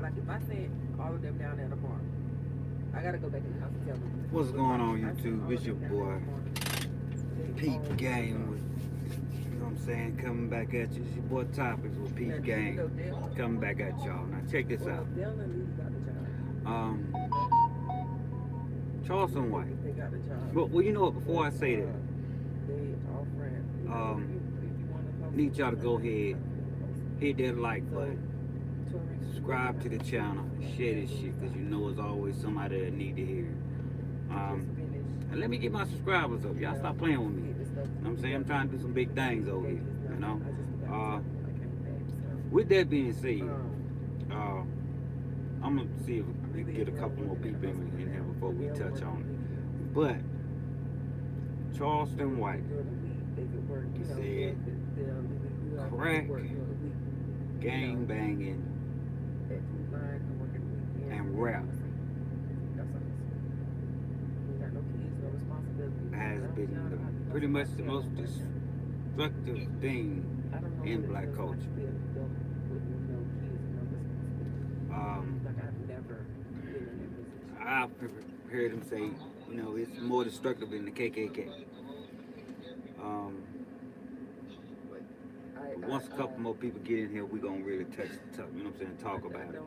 like if I sent all of them down there tomorrow, I gotta go back in the house and tell them. What's going on YouTube? It's your boy Peep Game with, you know what I'm saying, coming back at you. It's your boy Topics with Peep Game coming back at y'all. Now check this out. Charleston White. Well, you know what, before I say that, need y'all to go ahead, hit that like button, subscribe to the channel, share this shit, because you know it's always somebody that need to hear it. And let me get my subscribers up. Y'all stop playing with me. You know what I'm saying? I'm trying to do some big things over here, you know. With that being said, I'm going to see if we can get a couple more people in here before we touch on it. But Charleston White, he said, crack, gang banging, and rap has been pretty much the most destructive thing in black culture. I've heard him say, you know, it's more destructive than the KKK. But once a couple more people get in here, we're gonna really you know what I'm saying, talk about it.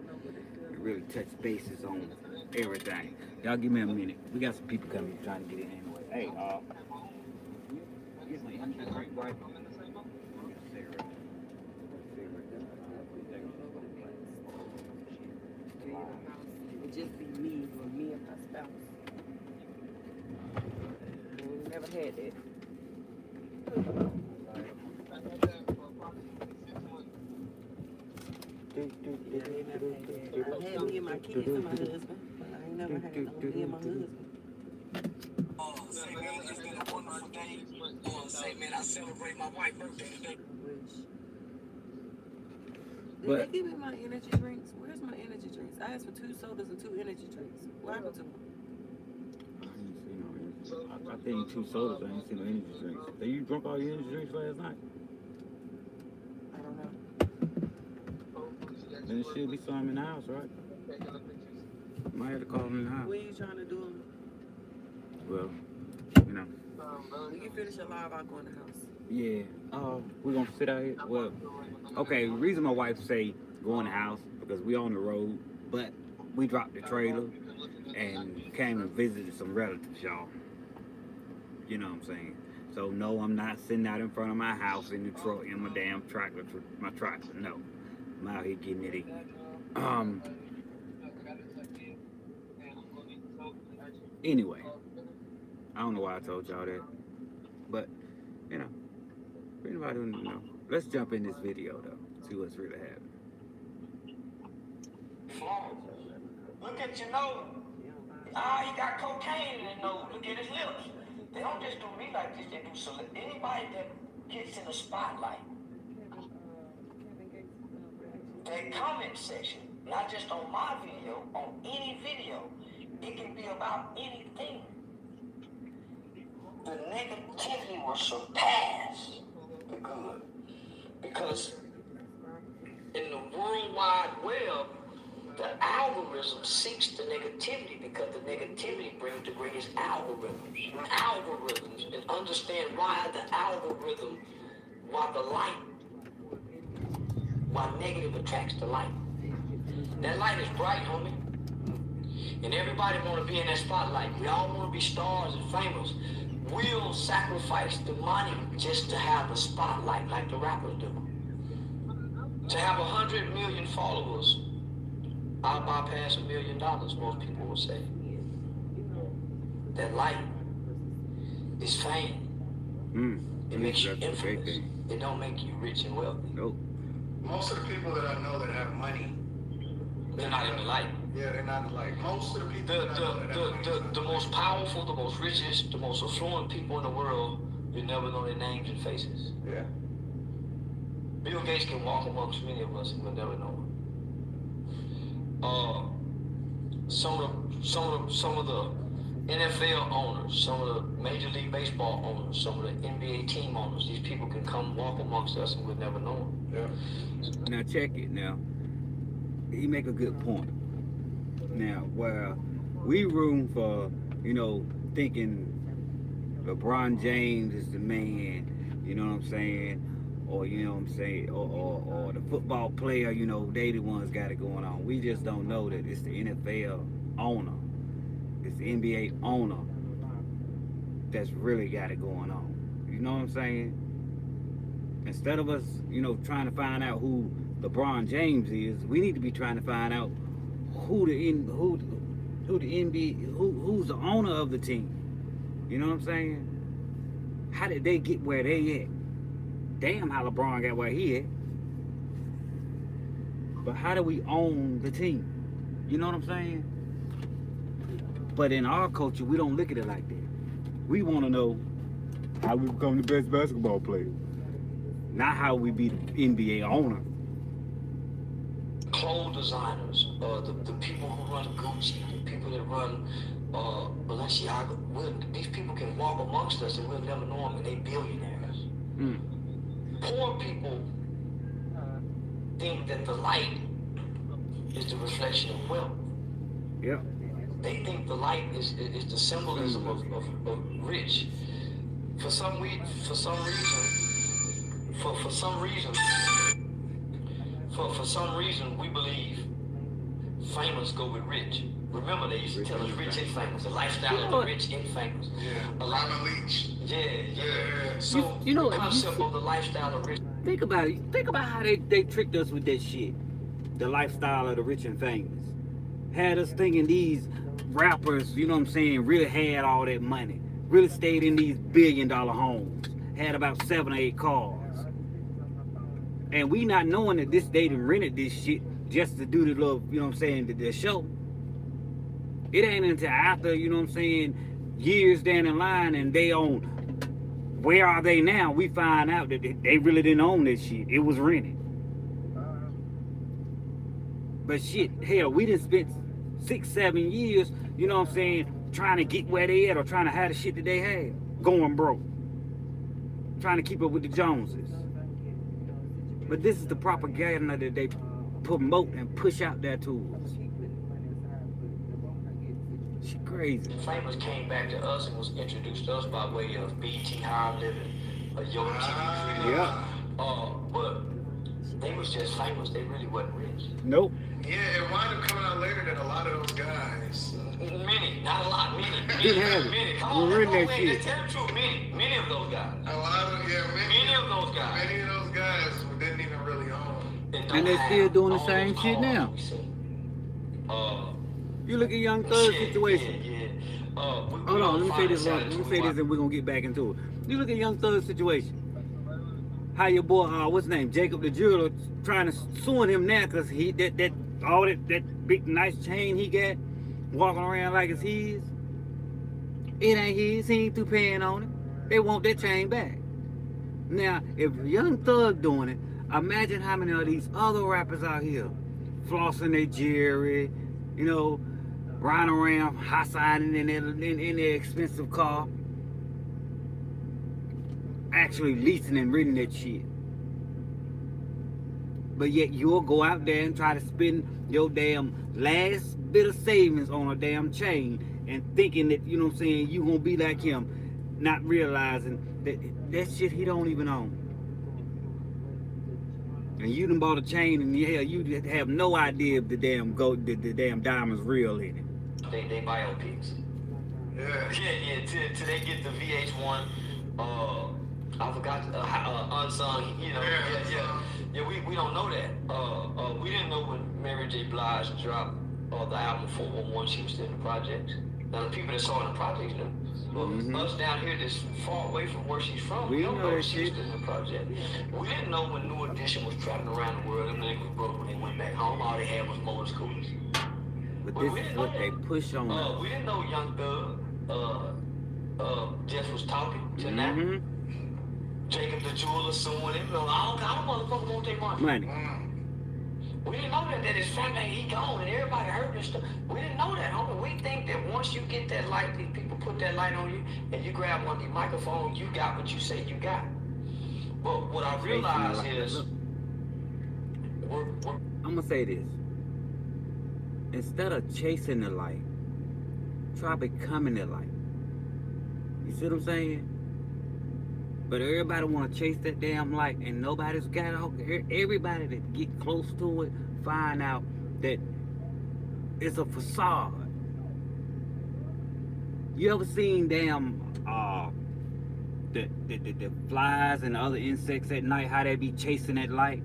And really touch bases on everything. Y'all give me a minute. We got some people coming trying to get in anyway. Hey, get my energy drink right. It just be me or me and my spouse. We never had that. I had me and my kids and my husband, but I ain't never had me and my husband. Say, man, it's been a wonderful day. Say, man, I celebrate my wife's birthday today. Did they give me my energy drinks? Where's my energy drinks? I asked for 2 sodas and 2 energy drinks. What happened to them? I didn't see no energy. I think 2 sodas. I didn't see no energy drinks. Did you drink all your energy drinks last night? I don't know. Then it should be some in the house, right? Might have to call them in the house. When are you trying to do them? Well, you know. When you finish your live, I'll go in the house. Yeah. We're gonna sit out here. Well, okay. The reason my wife say go in the house because we on the road, but we dropped the trailer and came and visited some relatives, y'all. You know what I'm saying? So no, I'm not sitting out in front of my house in the truck in my damn tractor, my tractor. No, I'm out here getting it in. Anyway, I don't know why I told y'all that, but you know, for anybody who don't know, let's jump in this video though, see what's really happening. Look at your nose. Ah, he got cocaine in his nose. Look at his lips. They don't just do me like this. They do anybody that gets in the spotlight. That comment section, not just on my video, on any video, it can be about anything. The negativity will surpass the good. Because in the World Wide Web, the algorithm seeks the negativity because the negativity brings the greatest algorithms. Algorithms, and understand why the algorithm, why the light, why negative attracts the light. That light is bright, homie. And everybody want to be in that spotlight. We all want to be stars and famous. We'll sacrifice the money just to have the spotlight like the rappers do. To have 100 million followers, I'll bypass $1 million, most people will say. That light is fame. It makes you infamous. It don't make you rich and wealthy. Nope. Most of the people that I know that have money, they're not in the light. Yeah, they're not in the light. Most of the people that I know that have money, the most powerful, the most richest, the most affluent people in the world, you never know their names and faces. Yeah. Bill Gates can walk amongst many of us and we'll never know him. Some of the NFL owners, some of the Major League Baseball owners, some of the NBA team owners, these people can come walk amongst us and we'll never know them. Yeah. Now check it now. he make a good point. Now, where we room for, thinking LeBron James is the man, you know what I'm saying? Or, or the football player, they the ones got it going on. We just don't know that it's the NFL owner, it's the NBA owner that's really got it going on. You know what I'm saying? Instead of us, trying to find out who LeBron James is, we need to be trying to find out who's the owner of the team. You know what I'm saying? How did they get where they at? Damn, how LeBron got where he at. But how do we own the team? You know what I'm saying? But in our culture, we don't look at it like that. We want to know how we become the best basketball player, not how we be the NBA owner. Clothes designers, the people who run Gucci, the people that run Balenciaga, these people can walk amongst us and we'll never know them, and they billionaires. Poor people think that the light is the reflection of wealth. Yeah. They think the light is the symbolism of rich. For some reason, we believe famous go with rich. Remember, they used to tell us rich and famous, the lifestyle of the rich and famous. Yeah, Lionel Leach. Yeah. So You know, the concept of the lifestyle of rich. Think about it. Think about how they tricked us with that shit. The lifestyle of the rich and famous. Had us thinking these rappers, really had all that money. Really stayed in these $1 billion homes. Had about 7 or 8 cars. And we not knowing that they done rented this shit just to do the little, the show. It ain't until after, years down the line and they own, where are they now? We find out that they really didn't own this shit. It was rented. But shit, hell, we done spent 6-7 years, trying to get where they at or trying to have the shit that they had. Going broke. Trying to keep up with the Joneses. But this is the propaganda that they promote and push out there to us. She crazy. Famous came back to us and was introduced to us by way of BT Higher Living, a Yo TV. Yeah. But they was just famous. They really wasn't rich. Nope. Yeah, it wound up coming out later that a lot of those guys. Many, not a lot, many. Didn't have it. Many. Come We're on, in that man, shit. tell the truth. Many of those guys. A lot of Many of those guys. Many of those guys didn't even really own. And they still doing the same shit now. You look at Young Thug's situation. Hold on, let me say this and we're gonna get back into it. You look at Young Thug's situation. How your boy, what's his name, Jacob the Jeweler, trying to suing him now because he that big nice chain he got, walking around like it's his. It ain't his. He ain't through paying on it. They want that chain back. Now, if Young Thug doing it, imagine how many of these other rappers out here flossing their jewelry, riding around high-siding in their expensive car, actually leasing and renting that shit. But yet you'll go out there and try to spend your damn last bit of savings on a damn chain and thinking that, you gonna be like him, not realizing that shit he don't even own. And you done bought a chain and you have no idea if the damn diamond's real in it. They biopics. Yeah. Yeah. Till they get the VH1. I forgot unsung. Yeah. We don't know that. We didn't know when Mary J. Blige dropped the album 411. She was still in the projects. Now the people that saw it in the projects knew. But us down here that's far away from where she's from, we don't know that she was still in the project. We didn't know when New Edition was traveling around the world. Them niggas was broke when they went back home. All they had was motor scooters. But this is what they push on us. We didn't know Young Thug just was talking to now. Jacob the Jeweler suing him. I don't motherfucker won't take money. We didn't know that his family, he gone and everybody heard this stuff. We didn't know that, homie. We think that once you get that light, these people put that light on you and you grab one of these microphones, you got what you say you got. But what I realize is, I'm gonna say this. instead of chasing the light, try becoming the light. You see what I'm saying? But everybody want to chase that damn light, and nobody's got out. Everybody that get close to it find out that it's a facade. You ever seen damn the flies and the other insects at night, how they be chasing that light,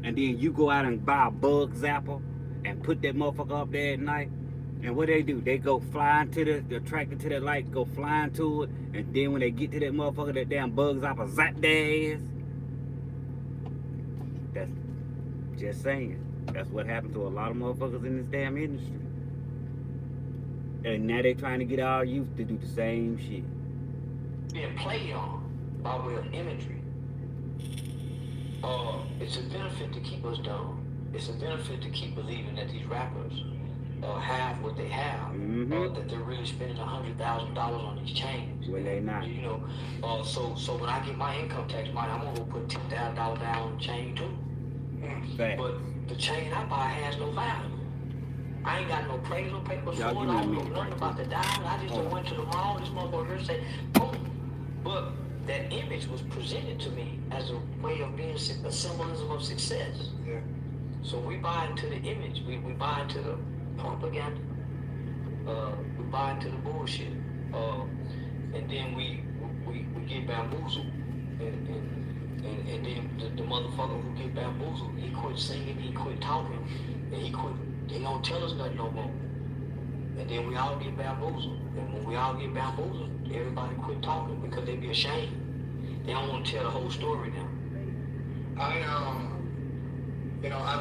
and then you go out and buy a bug zapper and put that motherfucker up there at night, and what they do, they go flying to they're attracted to that light, go flying to it, and then when they get to that motherfucker, that damn bug zapper zap their ass. That's just saying. That's what happened to a lot of motherfuckers in this damn industry. And now they trying to get our youth to do the same shit. Being played on by way of imagery. It's a benefit to keep us dumb. It's a benefit to keep believing that these rappers have what they have. That they're really spending $100,000 on these chains. When they not. You know, so when I get my income tax money, I'm gonna go put $10,000 down on the chain too. Fact. But the chain I buy has no value. I ain't got no appraisal papers for it. I Y'all don't give me know a minute nothing right about the diamond. I just went to the mall. This motherfucker said, boom. But that image was presented to me as a way of being a symbolism of success. Yeah. So we buy into the image. We buy into the propaganda. We buy into the bullshit. And then we get bamboozled. And then the motherfucker who get bamboozled, he quit singing, he quit talking, and he don't tell us nothing no more. And then we all get bamboozled. And when we all get bamboozled, everybody quit talking because they be ashamed. They don't want to tell the whole story now. I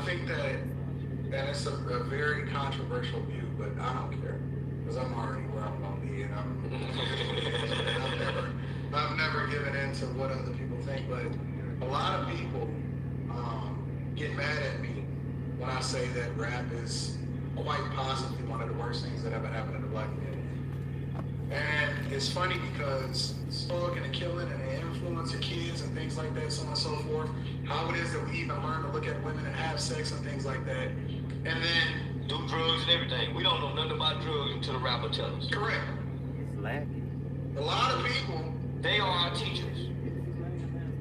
think that it's a very controversial view, but I don't care because I'm already where I'm gonna be, and I've never given in to what other people think. But a lot of people get mad at me when I say that rap is quite possibly one of the worst things that ever happened to the black community. And it's funny because still looking at killing and the influence of kids and things like that, so on and so forth, how it is that we even learn to look at women and have sex and things like that. And then do drugs and everything. We don't know nothing about drugs until the rapper tells us. Correct. It's lacking. A lot of people, they are our teachers.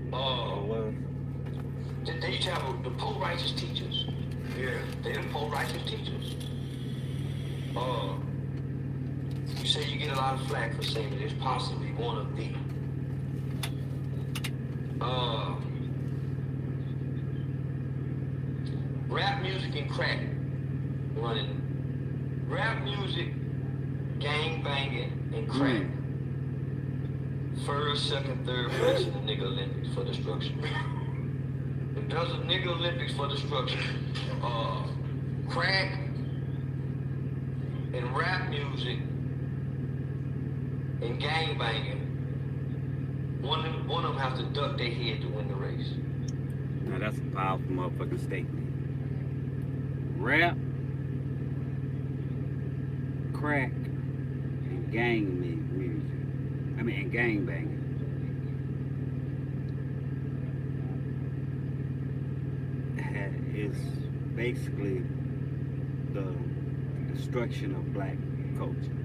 Well, They used to have the poor righteous teachers. yeah, They're the poor righteous teachers. You say you get a lot of flack for saying that it's possibly one of the. Rap music and crack running. Rap music, gang banging, and crack. First, second, third place in the nigga Olympics for destruction. If there's a nigga Olympics for destruction, crack and rap music and gang banging, one of them have to duck their head to win the race. now that's a powerful motherfucking statement. Rap, crack, and gang music. And gang banging. Is basically the destruction of black culture.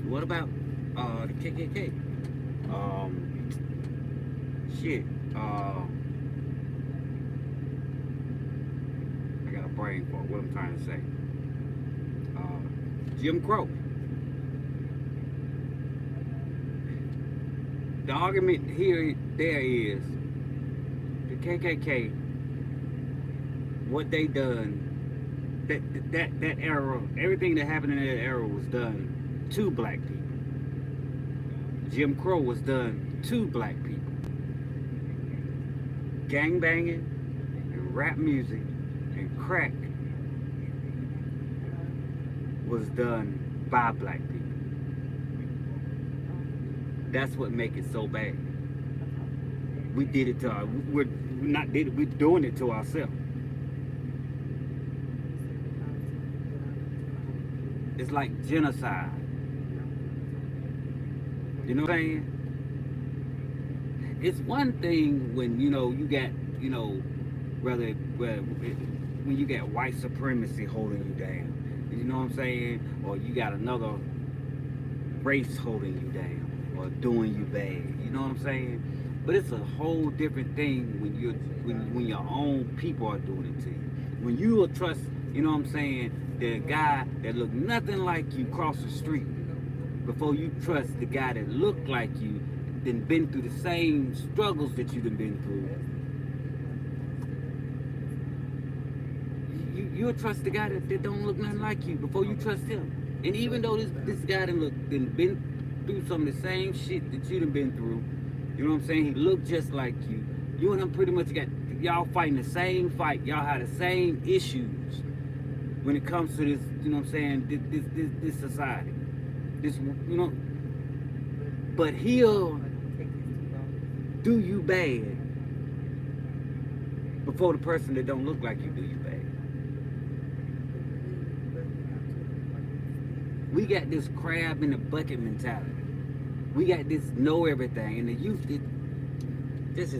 What about the KKK? Shit. I got a brain for what I'm trying to say. Jim Crow. The argument there is the KKK, what they done, that era, everything that happened in that era was done to black people. Jim Crow was done to black people. Gang banging and rap music and crack was done by black people. That's what makes it so bad. We did it to we're doing it to ourselves. It's like genocide. You know what I'm saying? It's one thing when, you got, when you got white supremacy holding you down, you know what I'm saying, or you got another race holding you down or doing you bad, you know what I'm saying. But it's a whole different thing when your own people are doing it to you. When you will trust, you know what I'm saying, the guy that look nothing like you cross the street before you trust the guy that look like you, then been through the same struggles that you done been through. You'll trust the guy that don't look nothing like you before you trust him. And even though this guy done been through some of the same shit that you done been through, you know what I'm saying? He looked just like you. You and him pretty much y'all fighting the same fight. Y'all have the same issues when it comes to this, you know what I'm saying, this society. This, you know, but he'll do you bad before the person that don't look like you do you bad. We got this crab in the bucket mentality. We got this know everything, and the youth, it's.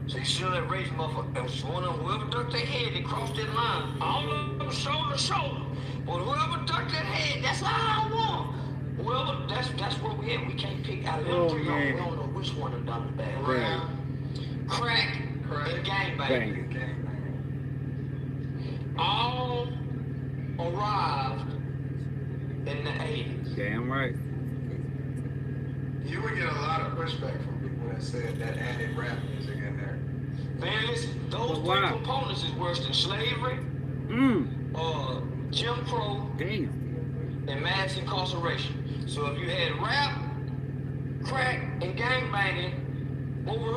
So you should have raised motherfuckers. One of them, whoever ducked their head, they crossed that line. All of them shoulder to shoulder. But whoever ducked their head, that's all I want. Whoever, that's what we at. We can't pick out of them three. We don't know which one have done the bad. Right. Crack, and gangbang. All arrived in the 80s. Damn right. You would get a lot of pushback from people that said that added rap music in there. Man, listen, those three components is worse than slavery, Jim Crow, Damn. and mass incarceration. So if you had rap, crack, and gangbanging over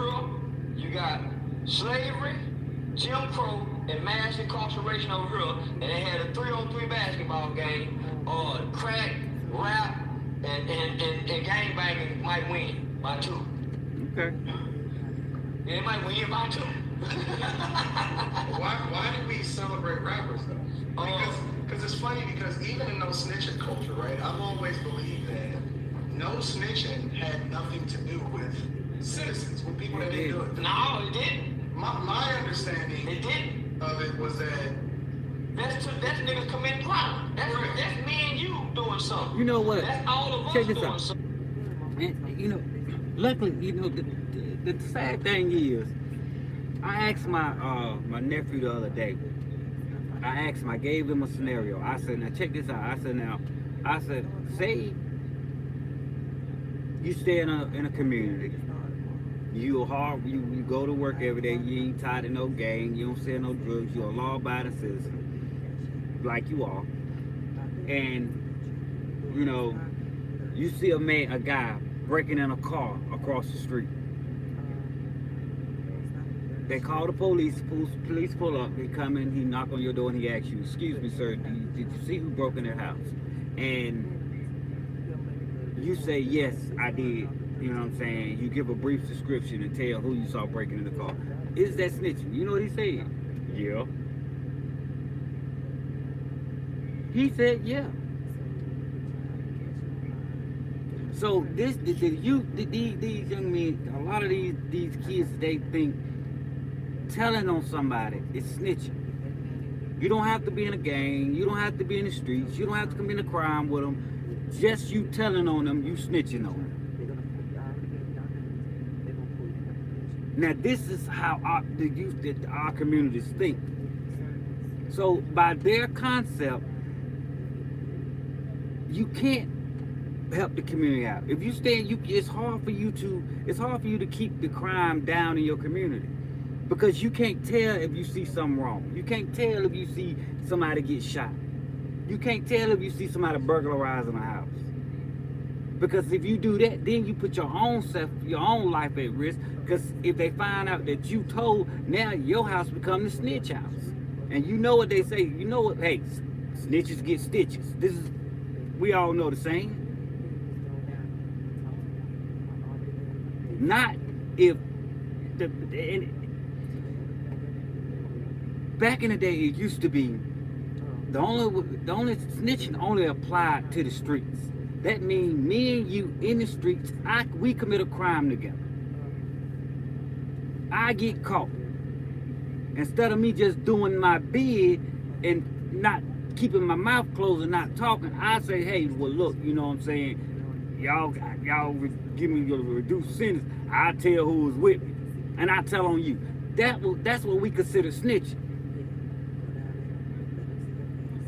here, you got slavery, Jim Crow, and mass incarceration over here, and they had a 3-on-3 basketball game, crack, rap, and gangbanging might win by 2. Okay. Yeah, it might win by 2. Why do we celebrate rappers though? Because it's funny because even in no snitching culture, right? I've always believed that no snitching had nothing to do with citizens, with people that didn't do it. No, it didn't. My understanding of it was that that's niggas committing crime. That's me and you doing something. You know what? That's all of us Check this doing out. something. And, you know, luckily, you know, the sad thing is, I asked my nephew the other day. I gave him a scenario. I said, now check this out. I said, say you stay in a community. You go to work every day. You ain't tied to no gang. You don't sell no drugs. You're a law-abiding citizen, like you are. And you know, you see a guy breaking in a car across the street. They call the police. Police pull up. They come in. He knock on your door and he asks you, "Excuse me, sir. Did you see who broke in their house?" And you say, "Yes, I did." You know what I'm saying? You give a brief description and tell who you saw breaking in the car. Is that snitching? You know what he said? Yeah. He said, yeah. So these young men, a lot of these kids, they think telling on somebody is snitching. You don't have to be in a gang. You don't have to be in the streets. You don't have to commit a crime with them. Just you telling on them, you snitching on them. Now this is how the youth that our communities think. So by their concept, you can't help the community out. If you stay, it's hard for you to keep the crime down in your community, because you can't tell if you see something wrong. You can't tell if you see somebody get shot. You can't tell if you see somebody burglarizing a house. Because if you do that, then you put your own life at risk. Because if they find out that you told, now your house become the snitch house. And you know what they say. You know what? Hey, snitches get stitches. We all know the saying. Not if back in the day, it used to be the only snitching only applied to the streets. That means me and you in the streets, we commit a crime together. I get caught. Instead of me just doing my bid and not keeping my mouth closed and not talking, I say, hey, well, look, you know what I'm saying? Y'all give me your reduced sentence. I tell who was with me, and I tell on you. That's what we consider snitching.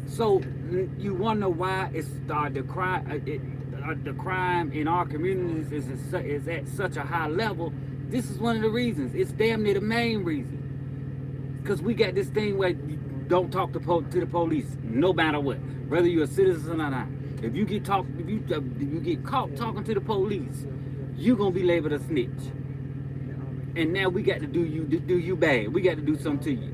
So you wonder why it's the crime in our communities is at such a high level. This is one of the reasons. It's damn near the main reason. Because we got this thing where you don't talk to the police, no matter what, whether you're a citizen or not. If you get caught talking to the police, you're gonna be labeled a snitch. And now we got to do you bad. We got to do something to you.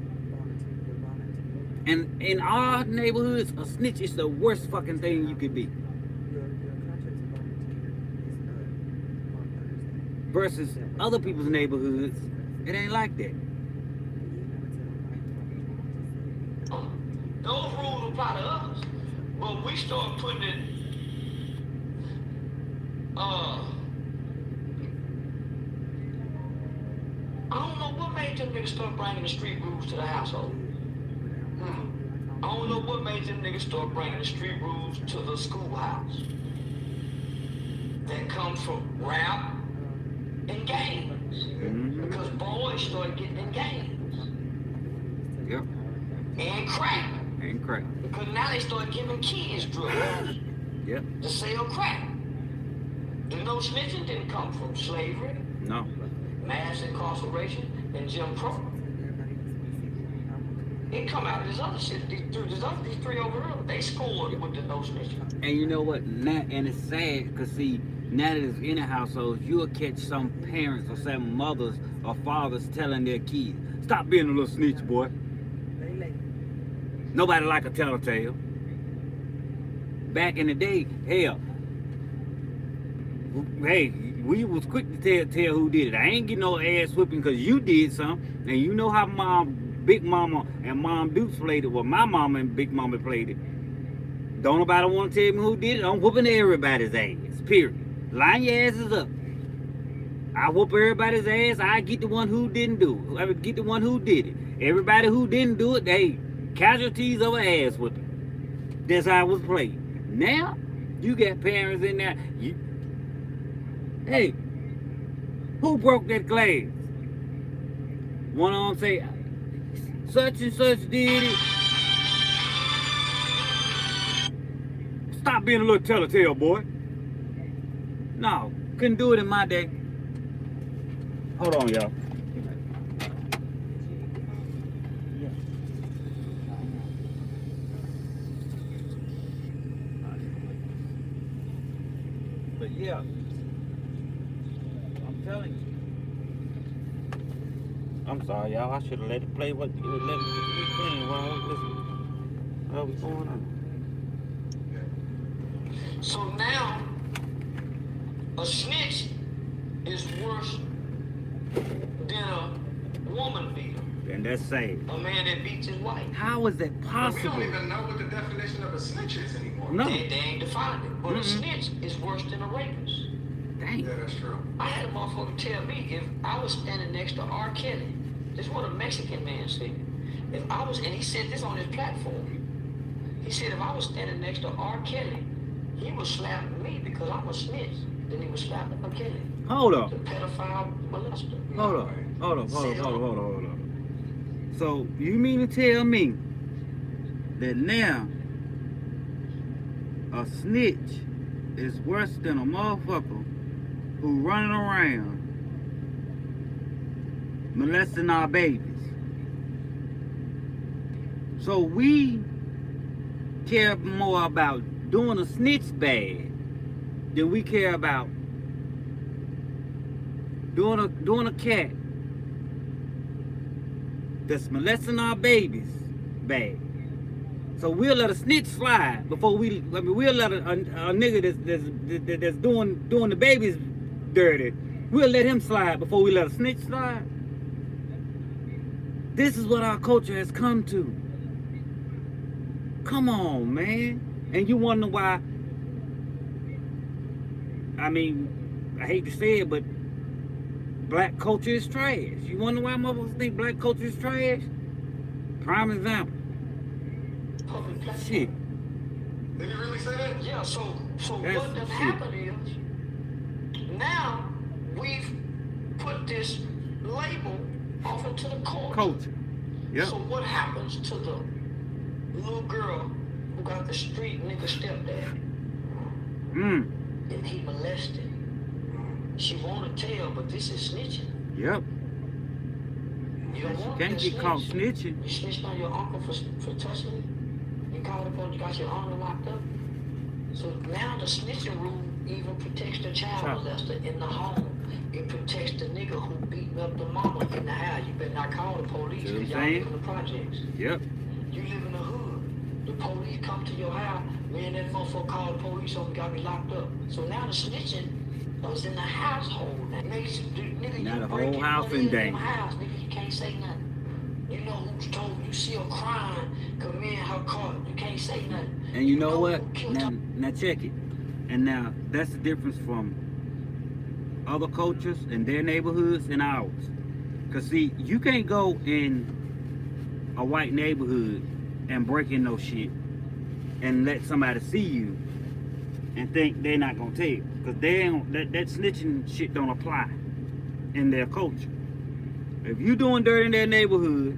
And in our neighborhoods, a snitch is the worst fucking thing you could be. Versus other people's neighborhoods, it ain't like that. Those rules apply to us, but we start putting it, I don't know what made them niggas start bringing the street rules to the household. I don't know what made them niggas start bringing the street rules to the schoolhouse. That comes from rap and games. Because boys started getting in games. Yep. And crack. And crack. Because now they start giving kids drugs. Yep. To sell crack. The no snitching didn't come from slavery. No. Mass incarceration and Jim Crow. It come out of this other shit. These three over here, they scored with the no snitching. And you know what? Now, and it's sad because see, now that it's in the households, you'll catch some parents or some mothers or fathers telling their kids, "Stop being a little snitch, boy." Nobody like a telltale. Back in the day, hell, hey, we was quick to tell who did it. I ain't getting no ass whipping because you did something. And you know how Big Mama and Mom Dukes played it. Well, my mama and Big Mama played it. Don't nobody want to tell me who did it. I'm whooping everybody's ass, period. Line your asses up. I whoop everybody's ass. I get the one who didn't do it. I would get the one who did it. Everybody who didn't do it, they casualties of ass whipping. That's how it was played. Now, you got parents in there. Hey, who broke that glass? One of them say, such and such did it. Stop being a little telltale, boy. No, couldn't do it in my day. Hold on, y'all. But yeah, I'm telling you. I'm sorry, y'all. I should have let it play. Let it keep playing while I was listening. What was going on? So now, a snitch is worse than a woman beater. And that's sad. A man that beats his wife. How is that We possible? don't even know what the definition of a snitch is anymore. No. They ain't defined it. But a snitch is worse than a rapist. Dang. Yeah, that's true. I had a motherfucker tell me if I was standing next to R. Kelly, this is what a Mexican man said. If I was, and he said this on his platform, he said if I was standing next to R. Kelly, he would slap me because I'm a snitch. Then he would slap R. Kelly. Hold up. The pedophile molester. Hold up. So you mean to tell me that now a snitch is worse than a motherfucker who running around molesting our babies? So we care more about doing a snitch bad than we care about doing a cat that's molesting our babies bad. So we'll let a snitch slide before we'll let a nigga that's doing the babies dirty. We'll let him slide before we let a snitch slide. This is what our culture has come to. Come on, man. And you wonder why, I mean, I hate to say it, but black culture is trash. You wonder why motherfuckers think black culture is trash? Prime example. Public platform. Shit. Did he really say that? Yeah, so That's what done shit. happened is now we've put this label off into the culture. Culture. Yep. So what happens to the little girl who got the street nigga stepdad and he molested? She wanna tell, but this is snitching. Yep. You don't You want can't to get caught snitch. snitching. You snitched on your uncle for touching you. You called upon, you got your uncle locked up. So now the snitching rule even protects the child molester in the home. It protects the nigga who beating up the mama in the house. You better not call the police See what I'm because y'all saying? live in the projects. Yep. You live in the hood. The police come to your house. Man, that motherfucker called the police on me, got me locked up. So now the snitching was in the household. That makes nigga, Now you the breaking whole house money in in them danger. house, nigga, you can't say nothing. You know who's told you see a crime, commit her car, you can't say nothing. And you know what? who killed Now check it. And now that's the difference from other cultures and their neighborhoods and ours. Cause see, you can't go in a white neighborhood and break in no shit and let somebody see you and think they're not gonna tell. Cause they don't, that snitching shit don't apply in their culture. If you doing dirt in their neighborhood,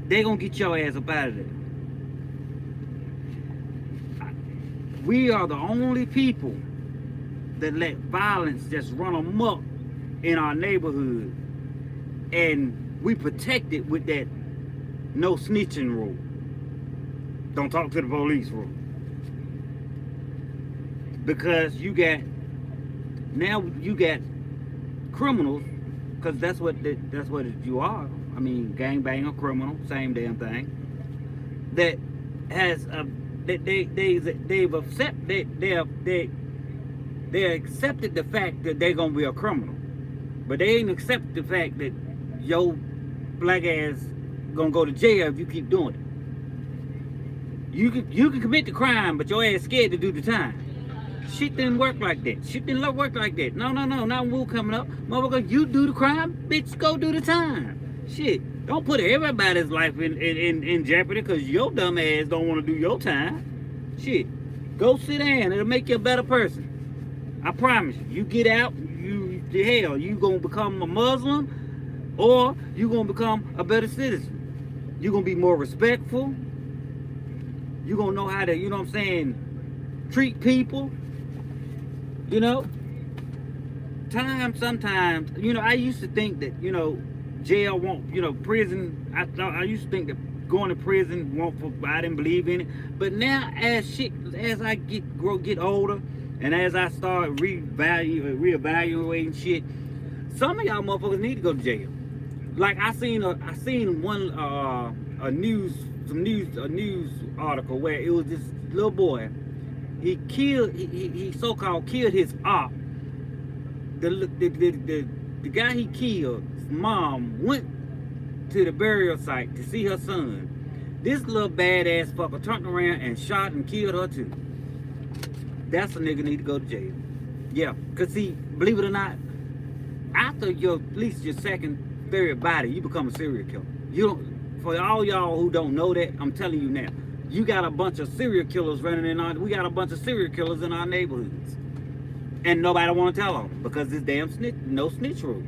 they gonna get your ass up out of there. We are the only people that let violence just run amok in our neighborhood, and we protect it with that no snitching rule. Don't talk to the police rule. Because you got criminals, because that's what you are. I mean, gangbanger, criminal, same damn thing. That has they accepted the fact that they're gonna be a criminal, but they ain't accepted the fact that your black ass gonna go to jail if you keep doing it. You can commit the crime, but your ass scared to do the time. Shit didn't work like that. Shit didn't work like that. No, not rule coming up. Motherfucker, you do the crime, bitch, go do the time. Shit, don't put everybody's life in jeopardy because your dumb ass don't want to do your time. Shit, go sit down. It'll make you a better person. I promise you. You get out, you gonna become a Muslim, or you gonna become a better citizen. You gonna be more respectful. You gonna know how to, you know what I'm saying, treat people. You know, sometimes, you know, I used to think that, you know, jail won't, you know, prison, I used to think that going to prison won't, I didn't believe in it. But now as I get older, and as I start reevaluating shit, some of y'all motherfuckers need to go to jail. Like I seen one a news article where it was this little boy. He so-called killed his op. The guy he killed's mom went to the burial site to see her son. This little badass fucker turned around and shot and killed her too. That's a nigga need to go to jail. Yeah, cause see, believe it or not, after at least your second, third body, you become a serial killer. You don't. For all y'all who don't know that, I'm telling you now. You got a bunch of serial killers running we got a bunch of serial killers in our neighborhoods. And nobody want to tell them because this damn no snitch rule.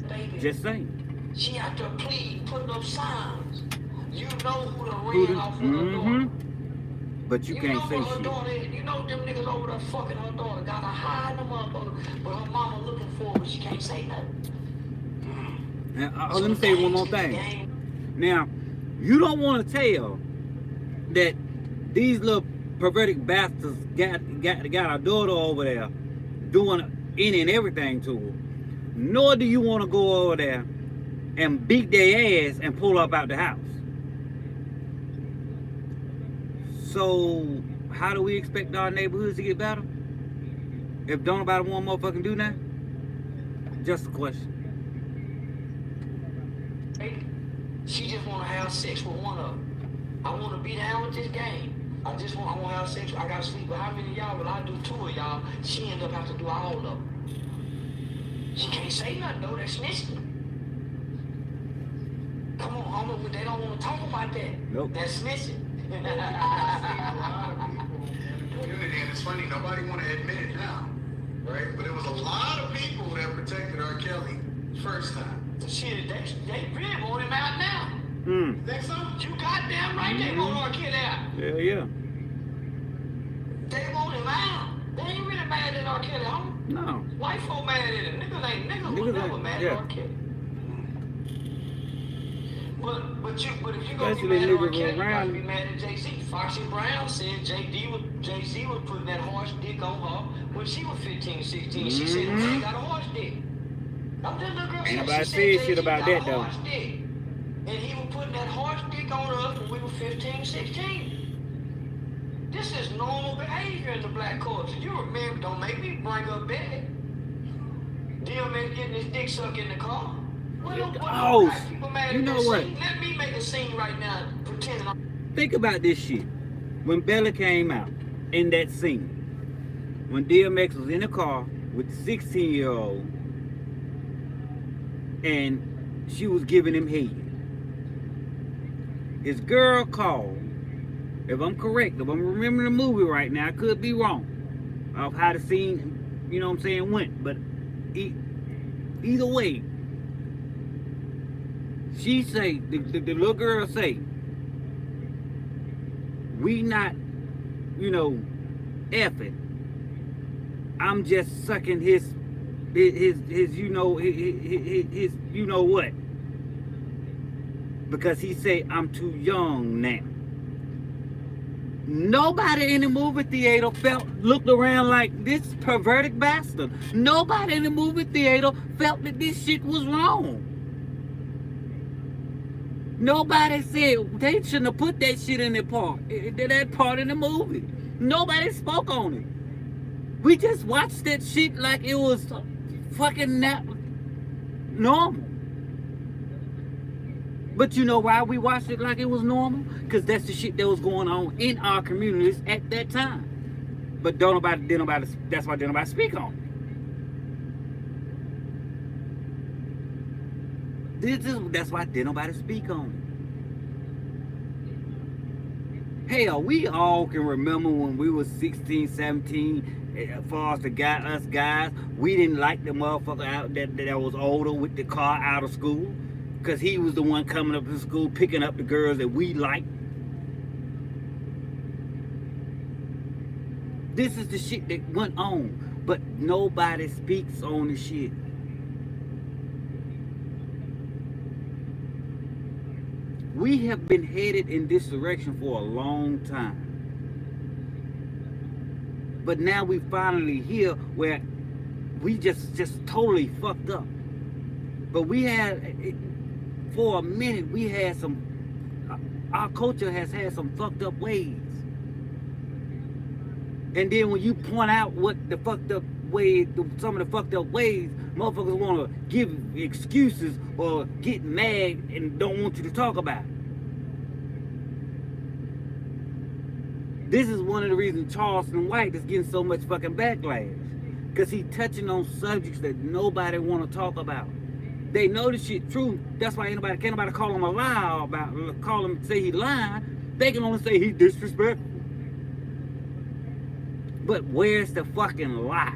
Baby, Just saying. she out there pleading, putting up signs. You know who done ran off with her daughter. But you can't say shit. Daughter, you know them niggas over there fucking her daughter. Got her high in the motherfucker. But her mama looking for her, but she can't say nothing. Now, let me say one more thing. Now, you don't want to tell that these little perverted bastards got our daughter over there doing any and everything to her. Nor do you want to go over there and beat their ass and pull up out the house. So how do we expect our neighborhoods to get better if don't nobody want motherfucking do that? Just a question. She just want to have sex with one of them. I want to be down with this game. I want to have sex. I got to sleep with how many of y'all? Well, I do 2 of y'all. She end up having to do all of them. She can't say nothing though. That's snitching. Come on. they don't want to talk about that. Nope. That's snitching. A lot of people in the community, and it's funny, nobody want to admit it now, right? But it was a lot of people that protected R. Kelly first time. Shit, they really want him out now. Hmm. Think so? You goddamn right, they want R. Kelly out. Yeah. They want him out. They ain't really mad at R. Kelly, homie. No. White folk mad at him. Niggas was never mad yeah. at R. Kelly. But if you gonna Especially be mad at R. niggas Kelly, you around. gotta be mad at Jay-Z. Foxy Brown said Jay-Z was putting that horse dick on her when she was 15, 16. She said he got a horse dick. I'm just little girl. Ain't She nobody said said shit Jay-Z about got that, a though. horse dick. And he was putting that horse dick on us when we were 15, 16. This is normal behavior in the black culture. You remember, don't make me bring up Betty. DMX getting his dick sucked in the car. Oh, Black people mad you at know that what? scene? Let me make a scene right now, pretending I'm... Think about this shit. When Bella came out in that scene, when DMX was in the car with the 16-year-old and she was giving him head. His girl called, if I'm correct, if I'm remembering the movie right now, I could be wrong of how the scene, you know what I'm saying, went. But either way, she say, the little girl say, we not, effing. I'm just sucking his you know what. Because he say I'm too young now. Nobody in the movie theater looked around like this perverted bastard. Nobody in the movie theater felt that this shit was wrong. Nobody said they shouldn't have put that shit in that part in the movie. Nobody spoke on it. We just watched that shit like it was fucking normal. But you know why we watched it like it was normal? Because that's the shit that was going on in our communities at that time. But that's why didn't nobody speak on it. That's why didn't nobody speak on it. Hell, we all can remember when we was 16, 17, as far as us guys, we didn't like the motherfucker out that was older with the car out of school. Because he was the one coming up to school, picking up the girls that we liked. This is the shit that went on. But nobody speaks on the shit. We have been headed in this direction for a long time. But now we finally here where we just totally fucked up. But we had, for a minute, we had our culture has had some fucked up ways. And then when you point out what the fucked up ways, some of the fucked up ways, motherfuckers want to give excuses or get mad and don't want you to talk about it. This is one of the reasons Charleston White is getting so much fucking backlash. Because he's touching on subjects that nobody want to talk about. They know the shit true. That's why can't nobody call him a lie call him, say he lying. They can only say he disrespectful. But where's the fucking lie?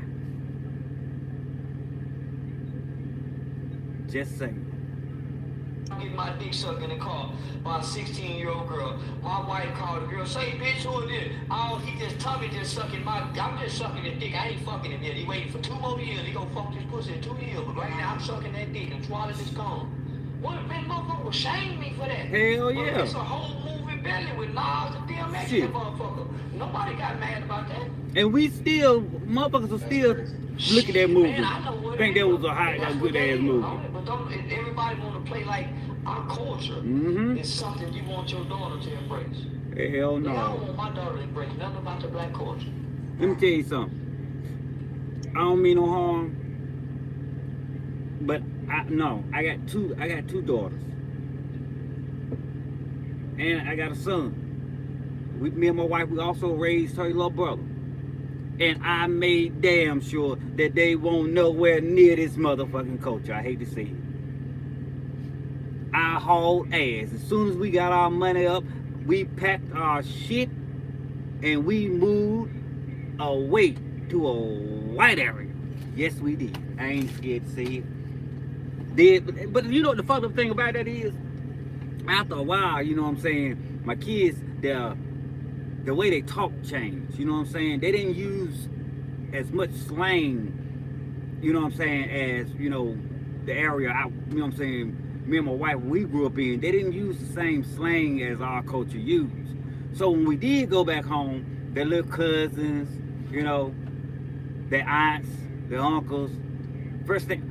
Just saying. I'm getting my dick sucked in the car by a 16-year-old girl. My wife called the girl, say, bitch, who is this? Oh, he just tummy just sucking I'm just sucking his dick. I ain't fucking him yet. He waiting for 2 more years. He gonna fuck this pussy in 2 years. But right now, I'm sucking that dick and swallowing this cum. What, man, motherfucker will shame me for that. Hell yeah. But it's a whole movie belly with Nas and DMX Shit. and that motherfucker. Nobody got mad about that. And motherfuckers will still look at that movie. Man, I know what Think it that is. was a That's what good they ass do, movie. homie. But everybody want to play like our culture is something you want your daughter to embrace. Hell I don't no. want my daughter to embrace nothing about the black culture. Let me tell you something. I don't mean no harm, but I got two daughters, and I got a son. Me and my wife, we also raised her little brother, and I made damn sure that they won't nowhere near this motherfucking culture. I hate to say it. I hauled ass. As soon as we got our money up, we packed our shit and we moved away to a white area. Yes, we did. I ain't scared to say it. But you know what the fucked up thing about that is? After a while, you know what I'm saying, my kids, the way they talk changed. You know what I'm saying? They didn't use as much slang, you know what I'm saying, as, you know, the area you know what I'm saying, me and my wife, we grew up in. They didn't use the same slang as our culture used. So when we did go back home, their little cousins, you know, their aunts, their uncles, first thing,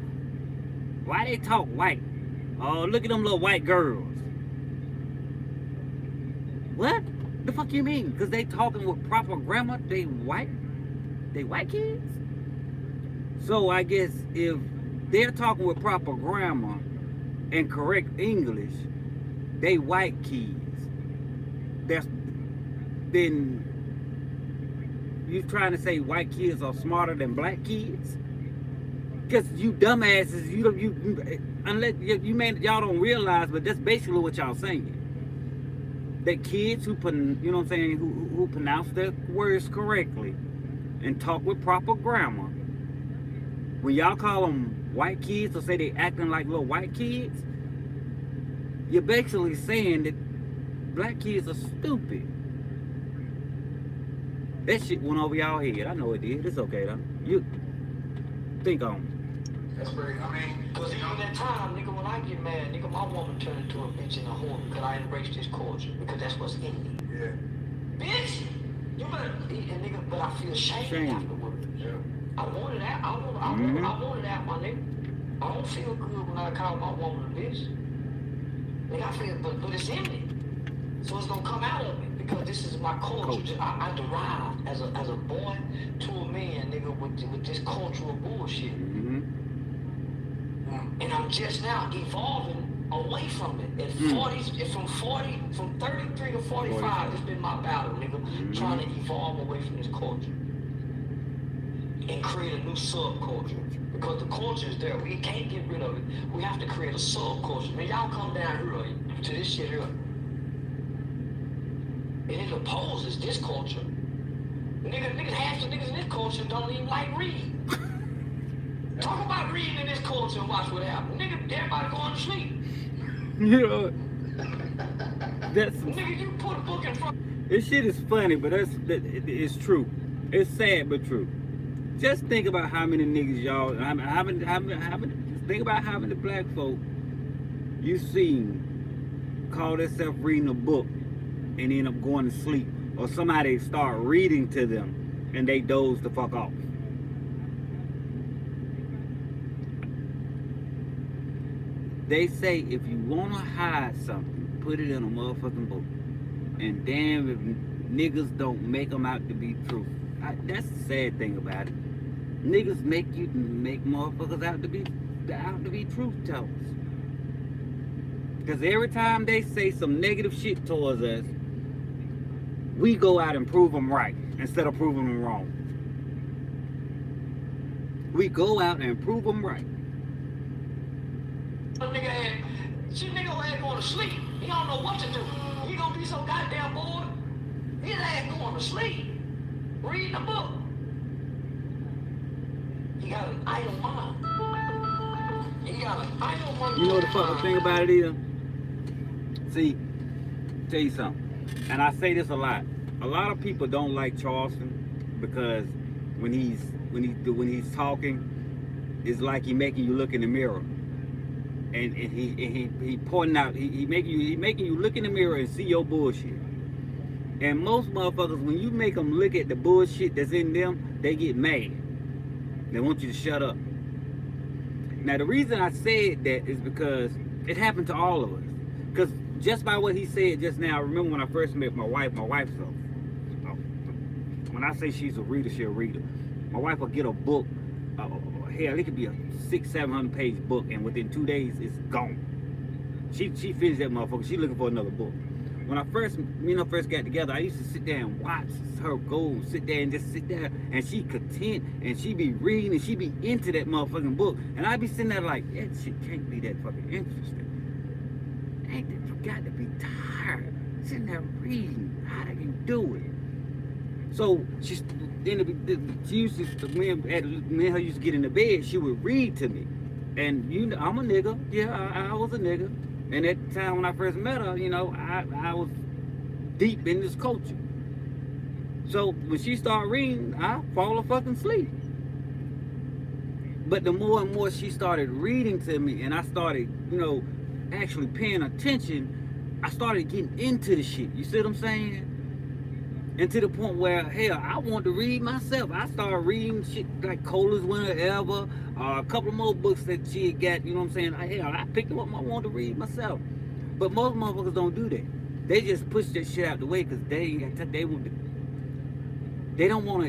why they talk white? Oh, look at them little white girls. What? The fuck you mean? Because they talking with proper grammar, they white? They white kids? So I guess if they're talking with proper grammar and correct English, they white kids. Then you trying to say white kids are smarter than black kids? Because you dumbasses, unless y'all don't realize, but that's basically what y'all saying. That kids who you know what I'm saying, who pronounce their words correctly and talk with proper grammar, when y'all call them white kids or say they acting like little white kids, you're basically saying that black kids are stupid. That shit went over y'all head. I know it did. It's okay though. You think on it. That's pretty, I mean, Cause even that time, nigga, when I get mad, nigga, my woman turned into a bitch and a whore because I embraced this culture. Because that's what's in me. yeah. Bitch! You better eat, and nigga, but I feel shame afterwards. Yeah. I wanted that. I wanted that, my nigga. I don't feel good when I call my woman a bitch. Nigga, I feel, but it's in me. So it's gonna come out of me because this is my culture. I derived as a boy to a man, nigga, with this cultural bullshit. And I'm just now evolving away from it. At 40s, from 33 to 45, it's been my battle, nigga, trying to evolve away from this culture and create a new subculture. Because the culture is there. We can't get rid of it. We have to create a subculture. Man, y'all come down here to this shit here. And it opposes this culture. Niggas, half the niggas in this culture don't even like reading. Talk about reading in this culture and watch what happens. Nigga, everybody going to sleep. You know, that's Nigga, you put a book in front. this shit is funny, but it's true. It's sad but true. Just think about how many niggas y'all, think about how many black folk you seen call themselves reading a book and end up going to sleep, or somebody start reading to them and they doze the fuck off. They say if you want to hide something, put it in a motherfucking book. And damn if niggas don't make them out to be truth. That's the sad thing about it. Niggas make motherfuckers out to be truth tellers. Because every time they say some negative shit towards us, we go out and prove them right instead of proving them wrong. We go out and prove them right. Nigga ain't going to sleep. He don't know what to do. He gonna be so goddamn bored. His ass going to sleep. Reading a book. He got an idle mind. He got an idle mind. You know what the fucking thing about it is? See, tell you something. And I say this a lot. A lot of people don't like Charleston because when he's talking, it's like he making you look in the mirror. And he pointing out, he making you look in the mirror and see your bullshit. And most motherfuckers, when you make them look at the bullshit that's in them, they get mad. They want you to shut up. Now the reason I said that is because it happened to all of us. Because just by what he said just now, I remember when I first met my wife so when I say she's a reader, she's a reader. My wife will get a book, hell, it could be a 600-700 page book, and within 2 days it's gone. She finished that motherfucker. She looking for another book. When I first got together, I used to sit there and watch her go, sit there and just sit there, and she content, and she be reading, and she be into that motherfucking book, and I be sitting there like, that shit can't be that fucking interesting. got to be tired sitting there reading. How do you do it? So she used to me and her used to get in the bed. She would read to me, and you know I'm a nigga. Yeah, I was a nigga. And at the time when I first met her, you know, I was deep in this culture. So when she started reading, I fall a fucking asleep. But the more and more she started reading to me, and I started, you know, actually paying attention, I started getting into the shit. You see what I'm saying? And to the point where, hell, I wanted to read myself. I started reading shit like Coldest Winter Ever, a couple of more books that she had got, you know what I'm saying? Hell, I picked them up, I wanted to read myself. But most motherfuckers don't do that. They just push that shit out the way because they don't want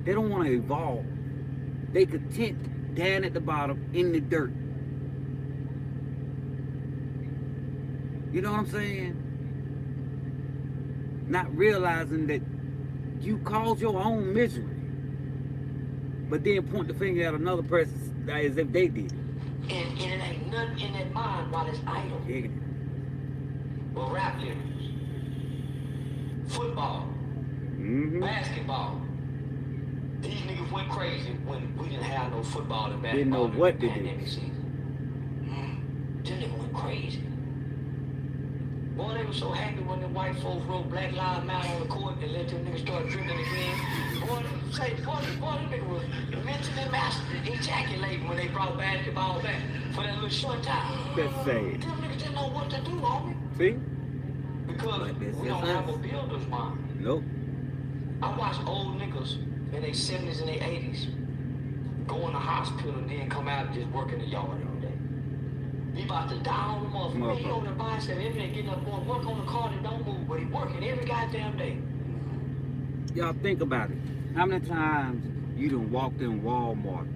to evolve. They content down at the bottom in the dirt. You know what I'm saying? Not realizing that you caused your own misery, but then point the finger at another person as if they did. And it ain't nothing in that mind while it's idle. Yeah. Well, rap lyrics, football, basketball. These niggas went crazy when we didn't have no football and basketball. Didn't know what to do. Pandemic season. Them niggas went crazy. Boy, they were so happy when the white folks wrote Black Lives Matter on the court and let them niggas start drinking again. Boy, them niggas was mentally mastered, ejaculating when they brought basketball back for that little short time. That's sad. Them niggas didn't know what to do, homie. See? Because we don't have a builder's mind. Nope. I watch old niggas in their 70s and their 80s go in the hospital and then come out and just work in the yard all day. He about to die on the motherfucker. He on the bicycle, every day getting up going work on the car that don't move, but he working every goddamn day. Y'all think about it. How many times you done walked in Walmart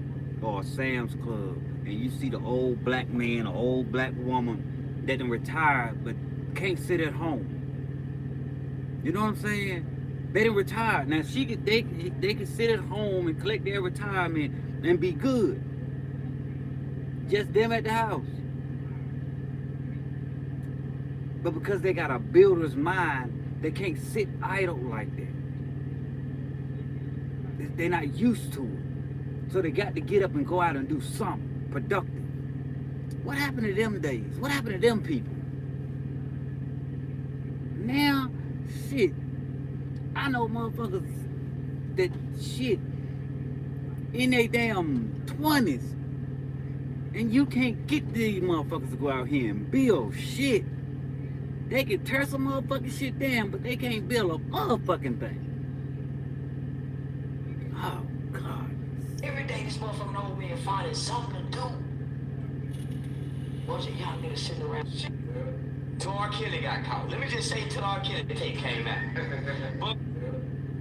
or Sam's Club and you see the old black man or old black woman that done retired but can't sit at home? You know what I'm saying? They done retired. Now they can sit at home and collect their retirement and be good. Just them at the house. But because they got a builder's mind, they can't sit idle like that. They're not used to it. So they got to get up and go out and do something productive. What happened to them days? What happened to them people? Now, shit, I know motherfuckers that shit in their damn 20s, and you can't get these motherfuckers to go out here and build shit. They can tear some motherfucking shit down, but they can't build a motherfucking thing. Oh, God. Every day this motherfucking old man finding something to do. What's a young nigga sitting around? Till R. Kelly got caught. Let me just say till R. Kelly tape came out. But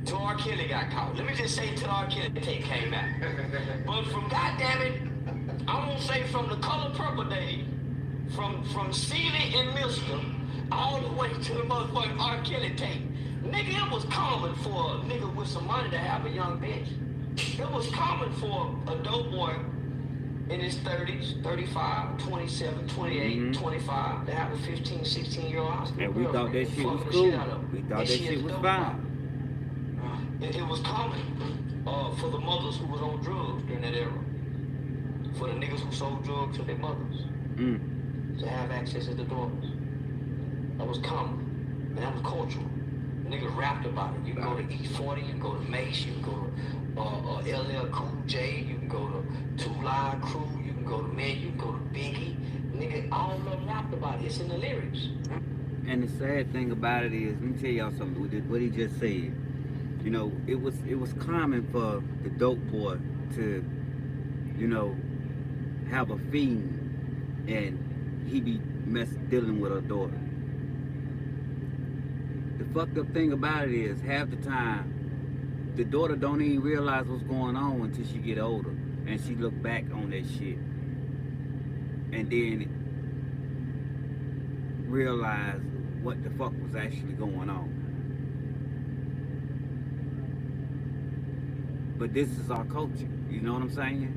till R. Kelly got caught. Let me just say till R. Kelly tape came out. But from goddamn it, I'm gonna say from the Color Purple days, from Sealy and Mister, all the way to the motherfucking R. Kelly tape. Nigga, it was common for a nigga with some money to have a young bitch. It was common for a dope boy in his 30s, 35, 27, 28, 25 to have a 15, 16-year-old hospital. And we thought that shit was cool. We thought that shit was fine. It was common for the mothers who was on drugs during that era. For the niggas who sold drugs to their mothers. To have access to the daughters. That was common. And that was cultural. Niggas rapped about it. You can go to E40, you can go to Mace, you can go to LL Cool J, you can go to Two Live Crew, you can go to Men, you can go to Biggie. Nigga, all of them rapped about it. It's in the lyrics. And the sad thing about it is, let me tell y'all something with what he just said. You know, it was common for the dope boy to, you know, have a fiend and he be dealing with a daughter. The fucked up thing about it is, half the time, the daughter don't even realize what's going on until she get older. And she look back on that shit. And then realize what the fuck was actually going on. But this is our culture. You know what I'm saying?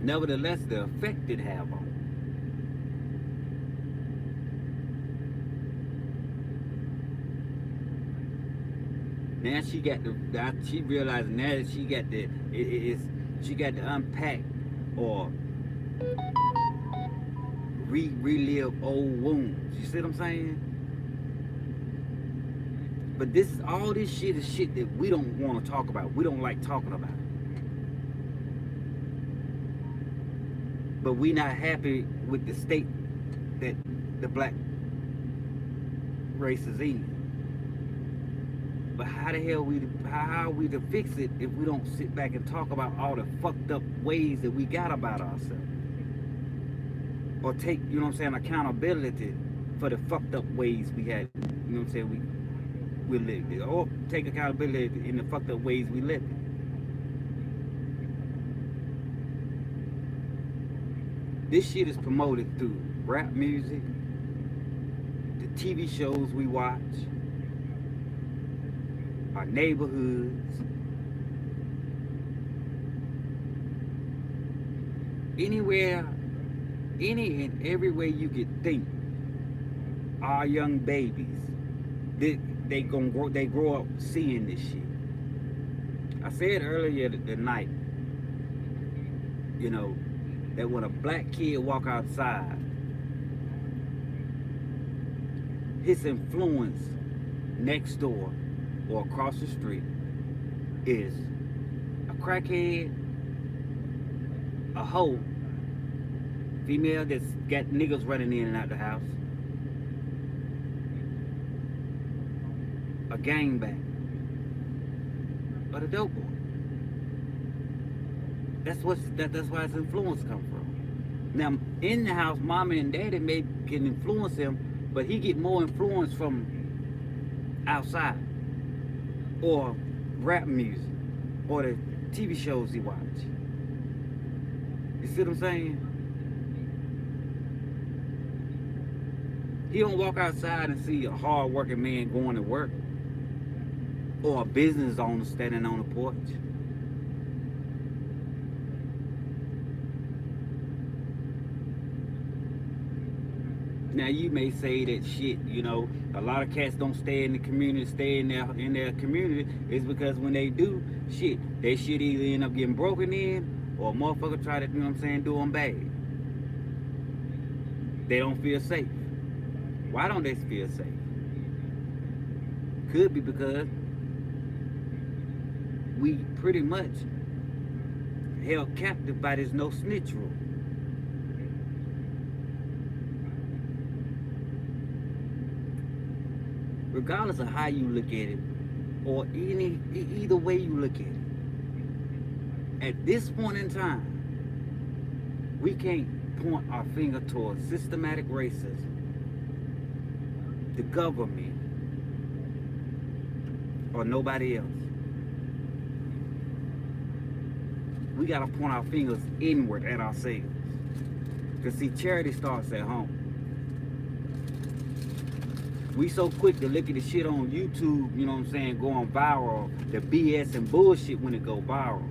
Nevertheless, the effect it have on her. Now she realized now that she got she got to unpack or relive old wounds. You see what I'm saying? But all this shit is shit that we don't want to talk about. We don't like talking about it. But we not happy with the state that the black race is in. But how the hell how are we to fix it if we don't sit back and talk about all the fucked up ways that we got about ourselves? Or take, you know what I'm saying, accountability for the fucked up ways we had, you know what I'm saying, we lived it. Or take accountability in the fucked up ways we lived it. This shit is promoted through rap music, the TV shows we watch, our neighborhoods, anywhere, any and every way you could think. Our young babies, they grow up seeing this shit. I said earlier tonight, you know, that when a black kid walk outside, his influence next door or across the street is a crackhead, a hoe, female that's got niggas running in and out the house, a gangbang, or the dope boy. That's why his influence come from. Now in the house, mama and daddy can influence him, but he get more influence from outside, or rap music, or the TV shows he watch. You see what I'm saying? He don't walk outside and see a hard-working man going to work, or a business owner standing on the porch. Now you may say that shit, you know, a lot of cats don't stay in the community, stay in their community, is because when they do shit, they shit either end up getting broken in, or a motherfucker try to, you know what I'm saying, do them bad. They don't feel safe. Why don't they feel safe? Could be because we pretty much held captive by this no snitch rule. Regardless of how you look at it, or either way you look at it, at this point in time, we can't point our finger towards systematic racism, the government, or nobody else. We gotta point our fingers inward at ourselves. Because see, charity starts at home. We so quick to look at the shit on YouTube, you know what I'm saying, going viral, the BS and bullshit when it go viral.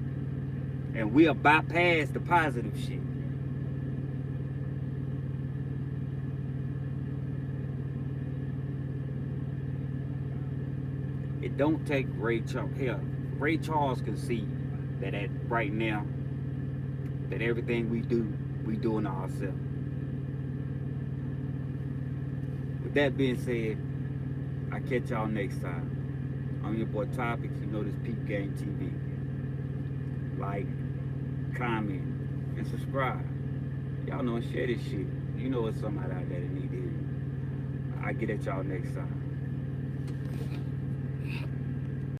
And we'll bypass the positive shit. It don't take Ray Charles. Hell, Ray Charles can see that right now, that everything we doing ourselves. With that being said, I catch y'all next time. I'm your boy Topics. You know this Peep Game TV. Like, comment, and subscribe. Y'all know and share this shit. You know it's somebody out there that need to hear it. I get at y'all next time.